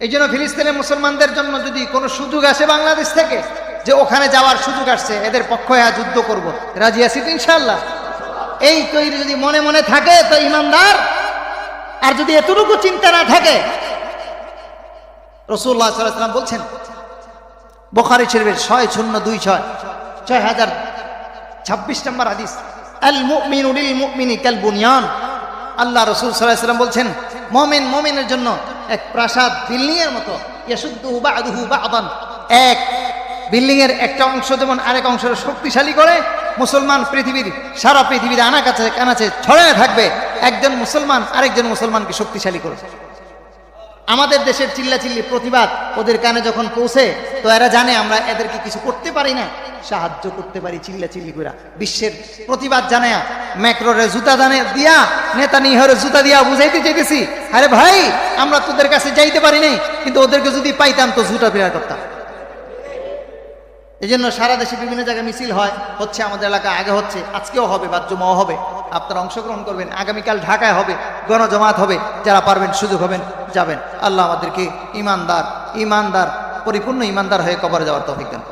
এই জন্য ফিলিস্তিনের মুসলমানদের জন্য যদি কোনো সুযোগ আসে বাংলাদেশ থেকে যে ওখানে যাওয়ার সুযোগ আসছে, এদের পক্ষ হয়ে যুদ্ধ করব, রাজি আছি তো ইনশাআল্লাহ। এই তৈরি যদি মনে মনে থাকে তো ইমানদার। আর যদি এতটুকু চিন্তা না থাকে, রাসূলুল্লাহ সাল্লাল্লাহু আলাইহি ওয়াসাল্লাম বলছেন বুখারী শরীফের 6026 নম্বর হাদিস, আল মুমিনু লিল মুমিনি কাল বুনিয়ান। আল্লাহ রাসূল সাল্লাল্লাহু আলাইহি ওয়াসাল্লাম বলছেন মুমিন মুমিনের জন্য এক প্রাসাদ বিল্ডিং এর মতো, ইয়াশুদ্দুহু বা'দুহু বা'দান, এক বিল্ডিং এর একটা অংশ যেমন আরেক অংশের শক্তিশালী করে, মুসলমান পৃথিবীর সারা পৃথিবীর আনাকাছে কানাচে ছড়ায় থাকবে, একজন মুসলমান আরেকজন মুসলমানকে শক্তিশালী করে। আমাদের দেশের চিল্লাচিল্লি প্রতিবাদ ওদের কানে যখন পৌঁছে, তো এরা জানে আমরা এদেরকে কিছু করতে পারি না, সাহায্য করতে পারি চিল্লাচিল্লি করে। বিশ্বের প্রতিবাদ জানে, ম্যাক্রোরে জুতা দানে দিয়া, নেতানিয়াহুরে জুতা দিয়া বুঝাইতে চাইতেছি, আরে ভাই আমরা তোদের কাছে যাইতে পারি নাই, কিন্তু ওদেরকে যদি পাইতাম তো জুতা ফেরা করতাম। এই জন্য সারা দেশে বিভিন্ন জায়গায় মিছিল হচ্ছে, আমাদের এলাকা আগে হচ্ছে, আজকেও হবে, বাদ-জুমাও হবে। আপনারা অংশগ্রহণ করবেন, আগামীকাল ঢাকায় হবে, গণজমাত হবে, যারা পারবেন সুযোগ হবেন যাবেন। আল্লাহ আমাদেরকে ইমানদার পরিপূর্ণ ইমানদার হয়ে কবরে যাওয়ার তৌফিক দেন।